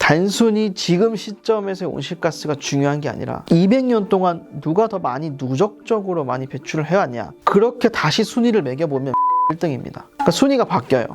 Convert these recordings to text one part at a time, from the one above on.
단순히 지금 시점에서의 온실가스가 중요한 게 아니라 200년 동안 누가 더 많이 누적적으로 많이 배출을 해왔냐, 그렇게 다시 순위를 매겨보면 1등입니다. 그러니까 순위가 바뀌어요.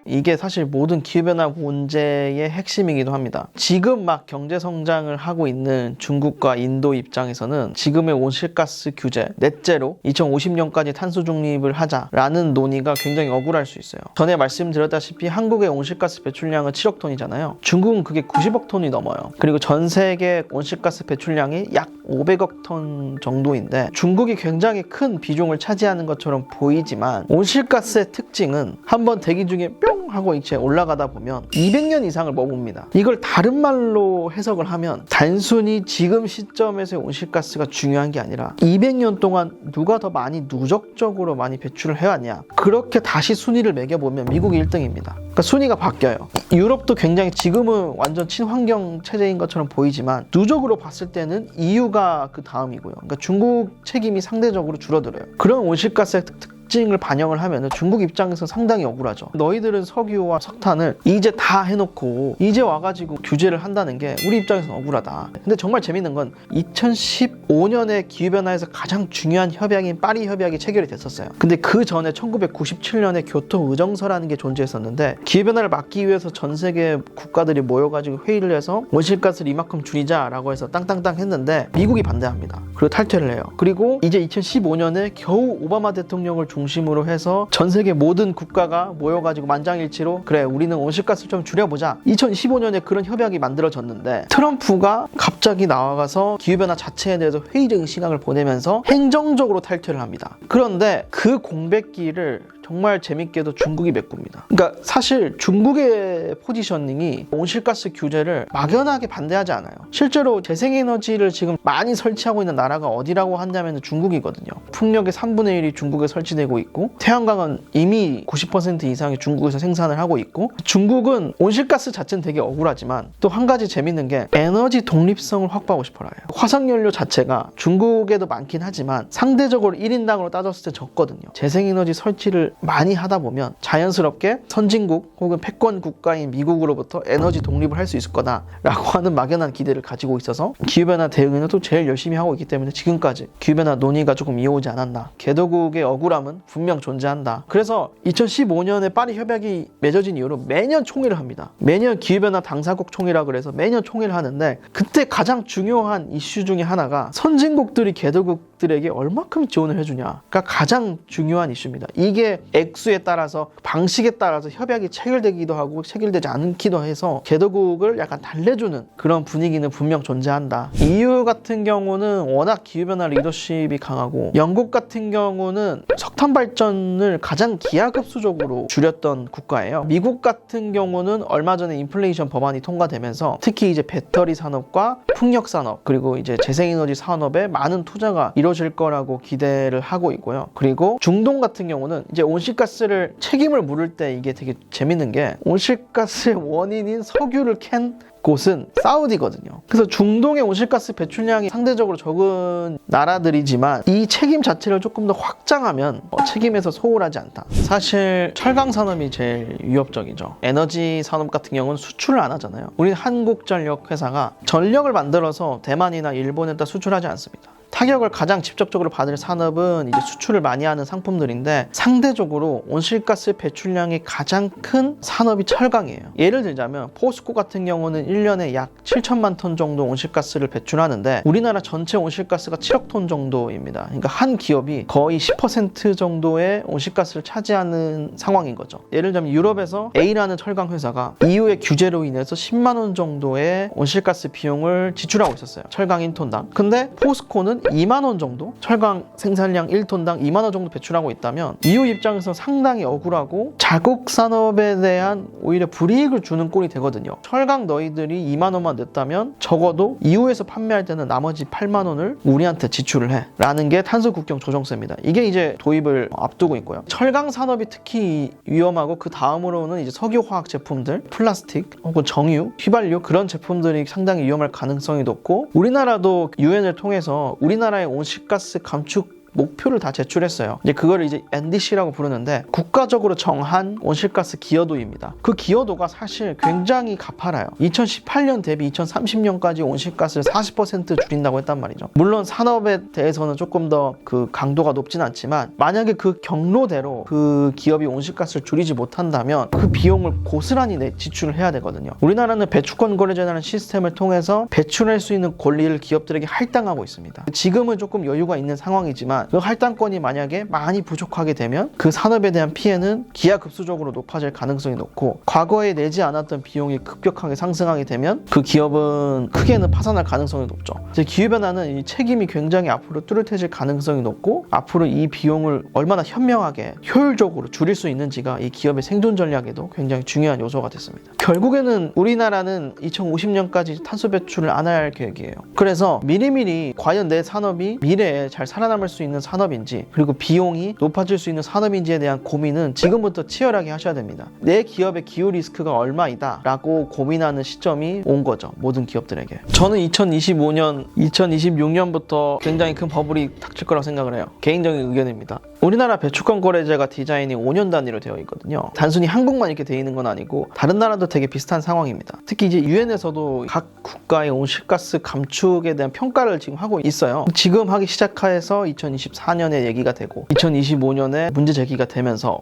이게 사실 모든 기후변화 문제의 핵심이기도 합니다. 지금 막 경제성장을 하고 있는 중국과 인도 입장에서는 지금의 온실가스 규제, 넷제로 2050년까지 탄소 중립을 하자라는 논의가 굉장히 억울할 수 있어요. 전에 말씀드렸다시피 한국의 온실가스 배출량은 7억 톤이잖아요. 중국은 그게 90억 톤이 넘어요. 그리고 전 세계 온실가스 배출량이 약 500억 톤 정도인데 중국이 굉장히 큰 비중을 차지하는 것처럼 보이지만 온실가스의 특징은 한번 대기 중에 뿅 하고 이제 올라가다 보면 200년 이상을 머뭅니다. 이걸 다른 말로 해석을 하면 단순히 지금 시점에서의 온실가스가 중요한 게 아니라 200년 동안 누가 더 많이 누적적으로 많이 배출을 해왔냐, 그렇게 다시 순위를 매겨보면 미국이 1등입니다. 그러니까 순위가 바뀌어요. 유럽도 굉장히 지금은 완전 친환경 체제인 것처럼 보이지만 누적으로 봤을 때는 EU가 그 다음이고요. 그러니까 중국 책임이 상대적으로 줄어들어요. 그런 온실가스의 특징을 반영을 하면 중국 입장에서 상당히 억울하죠. 너희들은 석유와 석탄을 이제 다 해놓고 이제 와가지고 규제를 한다는 게 우리 입장에서는 억울하다. 근데 정말 재밌는 건 2015년에 기후변화에서 가장 중요한 협약인 파리 협약이 체결이 됐었어요. 근데 그 전에 1997년에 교토 의정서라는 게 존재했었는데 기후변화를 막기 위해서 전 세계 국가들이 모여가지고 회의를 해서 온실가스를 이만큼 줄이자라고 해서 땅땅땅 했는데 미국이 반대합니다. 그리고 탈퇴를 해요. 그리고 이제 2015년에 겨우 오바마 대통령을 중심으로 해서 전 세계 모든 국가가 모여가지고 만장일치로 그래 우리는 온실가스를 좀 줄여보자, 2015년에 그런 협약이 만들어졌는데 트럼프가 갑자기 나와가서 기후변화 자체에 대해서 회의적인 시각을 보내면서 행정적으로 탈퇴를 합니다. 그런데 그 공백기를 정말 재밌게도 중국이 메꿉니다. 그러니까 사실 중국의 포지셔닝이 온실가스 규제를 막연하게 반대하지 않아요. 실제로 재생에너지를 지금 많이 설치하고 있는 나라가 어디라고 한다면 중국이거든요. 풍력의 3분의 1이 중국에 설치되고 있고 태양광은 이미 90% 이상이 중국에서 생산을 하고 있고, 중국은 온실가스 자체는 되게 억울하지만 또 한 가지 재밌는 게 에너지 독립성을 확보하고 싶어라 해요. 화석연료 자체가 중국에도 많긴 하지만 상대적으로 1인당으로 따졌을 때 적거든요. 재생에너지 설치를 많이 하다 보면 자연스럽게 선진국 혹은 패권 국가인 미국으로부터 에너지 독립을 할 수 있을 거다라고 하는 막연한 기대를 가지고 있어서 기후변화 대응에는 또 제일 열심히 하고 있기 때문에 지금까지 기후변화 논의가 조금 이어오지 않았나. 개도국의 억울함은 분명 존재한다. 그래서 2015년에 파리 협약이 맺어진 이후로 매년 총회를 합니다. 매년 기후변화 당사국 총회라 그래서 매년 총회를 하는데 그때 가장 중요한 이슈 중에 하나가 선진국들이 개도국들에게 얼마큼 지원을 해주냐가 가장 중요한 이슈입니다. 이게 액수에 따라서 방식에 따라서 협약이 체결되기도 하고 체결되지 않기도 해서 개도국을 약간 달래주는 그런 분위기는 분명 존재한다. EU 같은 경우는 워낙 기후변화 리더십이 강하고 영국 같은 경우는 석탄 발전을 가장 기하급수적으로 줄였던 국가예요. 미국 같은 경우는 얼마 전에 인플레이션 법안이 통과되면서 특히 이제 배터리 산업과 풍력 산업 그리고 이제 재생에너지 산업에 많은 투자가 이루어질 거라고 기대를 하고 있고요. 그리고 중동 같은 경우는 이제 온실가스를 책임을 물을 때 이게 되게 재밌는 게 온실가스의 원인인 석유를 캔 곳은 사우디거든요. 그래서 중동의 온실가스 배출량이 상대적으로 적은 나라들이지만 이 책임 자체를 조금 더 확장하면 책임에서 소홀하지 않다. 사실 철강 산업이 제일 위협적이죠. 에너지 산업 같은 경우는 수출을 안 하잖아요. 우리는 한국전력 회사가 전력을 만들어서 대만이나 일본에다 수출하지 않습니다. 타격을 가장 직접적으로 받을 산업은 이제 수출을 많이 하는 상품들인데 상대적으로 온실가스 배출량이 가장 큰 산업이 철강이에요. 예를 들자면 포스코 같은 경우는 1년에 약 7천만 톤 정도 온실가스를 배출하는데 우리나라 전체 온실가스가 7억 톤 정도입니다. 그러니까 한 기업이 거의 10% 정도의 온실가스를 차지하는 상황인 거죠. 예를 들자면 유럽에서 A라는 철강 회사가 EU의 규제로 인해서 10만 원 정도의 온실가스 비용을 지출하고 있었어요. 철강 1톤당. 근데 포스코는 2만 원 정도? 철강 생산량 1톤당 2만 원 정도 배출하고 있다면 EU 입장에서 상당히 억울하고 자국 산업에 대한 오히려 불이익을 주는 꼴이 되거든요. 철강 너희들이 2만 원만 냈다면 적어도 EU에서 판매할 때는 나머지 8만 원을 우리한테 지출을 해 라는 게 탄소 국경 조정세입니다. 이게 이제 도입을 앞두고 있고요. 철강 산업이 특히 위험하고 그 다음으로는 이제 석유화학 제품들, 플라스틱 혹은 정유, 휘발유 그런 제품들이 상당히 위험할 가능성이 높고 우리나라도 유엔을 통해서 우리나라의 온실가스 감축 목표를 다 제출했어요. 이제 그거를 이제 NDC라고 부르는데 국가적으로 정한 온실가스 기여도입니다. 그 기여도가 사실 굉장히 가파라요. 2018년 대비 2030년까지 온실가스를 40% 줄인다고 했단 말이죠. 물론 산업에 대해서는 조금 더 그 강도가 높진 않지만 만약에 그 경로대로 그 기업이 온실가스를 줄이지 못한다면 그 비용을 고스란히 지출을 해야 되거든요. 우리나라는 배출권 거래제라는 시스템을 통해서 배출할 수 있는 권리를 기업들에게 할당하고 있습니다. 지금은 조금 여유가 있는 상황이지만 그 할당권이 만약에 많이 부족하게 되면 그 산업에 대한 피해는 기하급수적으로 높아질 가능성이 높고 과거에 내지 않았던 비용이 급격하게 상승하게 되면 그 기업은 크게는 파산할 가능성이 높죠. 기후변화는 이 책임이 굉장히 앞으로 뚜렷해질 가능성이 높고 앞으로 이 비용을 얼마나 현명하게 효율적으로 줄일 수 있는지가 이 기업의 생존 전략에도 굉장히 중요한 요소가 됐습니다. 결국에는 우리나라는 2050년까지 탄소 배출을 안 할 계획이에요. 그래서 미리미리 과연 내 산업이 미래에 잘 살아남을 수 있는 산업인지 그리고 비용이 높아질 수 있는 산업인지에 대한 고민은 지금부터 치열하게 하셔야 됩니다. 내 기업의 기후 리스크가 얼마이다 라고 고민하는 시점이 온 거죠. 모든 기업들에게. 저는 2026년부터 굉장히 큰 버블이 닥칠 거라고 생각을 해요. 개인적인 의견입니다. 우리나라 배출권 거래제가 디자인이 5년 단위로 되어 있거든요. 단순히 한국만 이렇게 되어 있는 건 아니고 다른 나라도 되게 비슷한 상황입니다. 특히 이제 유엔에서도 각 국가의 온실가스 감축에 대한 평가를 지금 하고 있어요. 지금 하기 시작해서 2024년에 얘기가 되고 2025년에 문제 제기가 되면서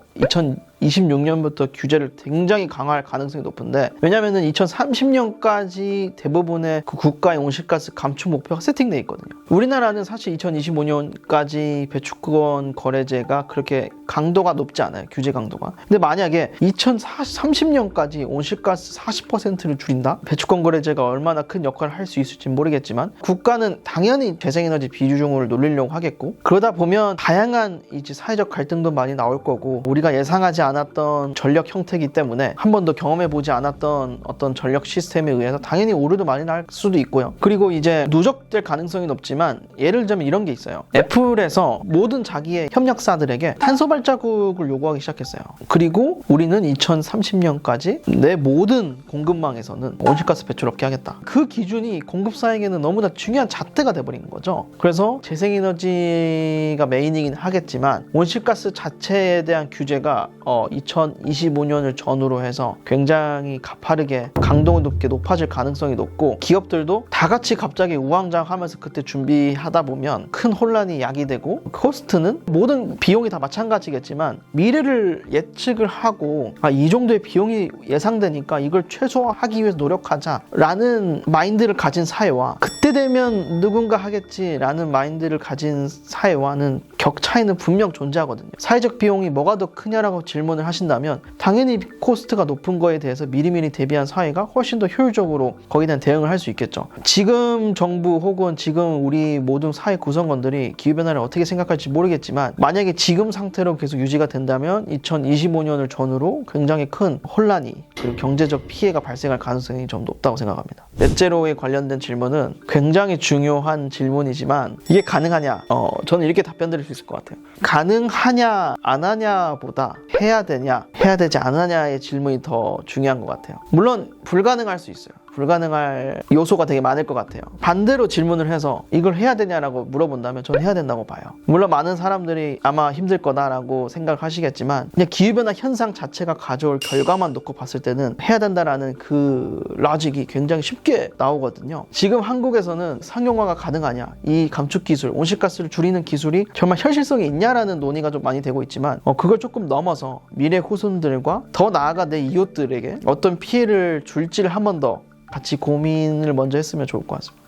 2026년부터 규제를 굉장히 강화할 가능성이 높은데 왜냐면은 2030년까지 대부분의 그 국가의 온실가스 감축 목표가 세팅되어 있거든요. 우리나라는 사실 2025년까지 배출권 거래제가 그렇게 강도가 높지 않아요. 규제 강도가. 근데 만약에 2030년까지 온실가스 40%를 줄인다? 배출권 거래제가 얼마나 큰 역할을 할 수 있을지 모르겠지만 국가는 당연히 재생에너지 비중을 놀리려고 하겠고 그러다 보면 다양한 이제 사회적 갈등도 많이 나올 거고 우리가 예상하지 않았던 전력 형태이기 때문에 한 번도 경험해보지 않았던 어떤 전력 시스템에 의해서 당연히 오류도 많이 날 수도 있고요. 그리고 이제 누적될 가능성이 높지만 예를 들면 이런 게 있어요. 애플에서 모든 자기의 협력사들에게 탄소 발자국을 요구하기 시작했어요. 그리고 우리는 2030년까지 내 모든 공급망에서는 온실가스 배출 없게 하겠다. 그 기준이 공급사에게는 너무나 중요한 잣대가 돼버린 거죠. 그래서 재생에너지가 메인이긴 하겠지만 온실가스 자체에 대한 규제가 2025년을 전후로 해서 굉장히 가파르게 강도가 높아질 가능성이 높고 기업들도 다 같이 갑자기 우왕좌왕하면서 그때 준비하다 보면 큰 혼란이 야기되고 코스트는 모든 비용이 다 마찬가지겠지만 미래를 예측을 하고 이 정도의 비용이 예상되니까 이걸 최소화하기 위해서 노력하자라는 마인드를 가진 사회와 그때 되면 누군가 하겠지라는 마인드를 가진 사회와는 격차에는 분명 존재하거든요. 사회적 비용이 뭐가 더 크냐라고 질문을 하신다면 당연히 코스트가 높은 거에 대해서 미리미리 대비한 사회가 훨씬 더 효율적으로 거기에 대한 대응을 할 수 있겠죠. 지금 정부 혹은 지금 우리 모든 사회 구성원들이 기후변화를 어떻게 생각할지 모르겠지만 만약에 지금 상태로 계속 유지가 된다면 2025년을 전후로 굉장히 큰 혼란이 그리고 경제적 피해가 발생할 가능성이 좀 높다고 생각합니다. 넷제로에 관련된 질문은 굉장히 중요한 질문이지만 이게 가능하냐? 저는 이렇게 답변 드릴 수 있을 것 같아요. 가능하냐 안 하냐보다 해야 되냐 해야 되지 않느냐의 질문이 더 중요한 것 같아요. 물론 불가능할 수 있어요. 불가능할 요소가 되게 많을 것 같아요. 반대로 질문을 해서 이걸 해야 되냐라고 물어본다면 저는 해야 된다고 봐요. 물론 많은 사람들이 아마 힘들 거다라고 생각하시겠지만 그냥 기후변화 현상 자체가 가져올 결과만 놓고 봤을 때는 해야 된다라는 그 로직이 굉장히 쉽게 나오거든요. 지금 한국에서는 상용화가 가능하냐 이 감축 기술, 온실가스를 줄이는 기술이 정말 현실성이 있냐라는 논의가 좀 많이 되고 있지만 그걸 조금 넘어서 미래 후손들과 더 나아가 내 이웃들에게 어떤 피해를 줄지를 한 번 더 같이 고민을 먼저 했으면 좋을 것 같습니다.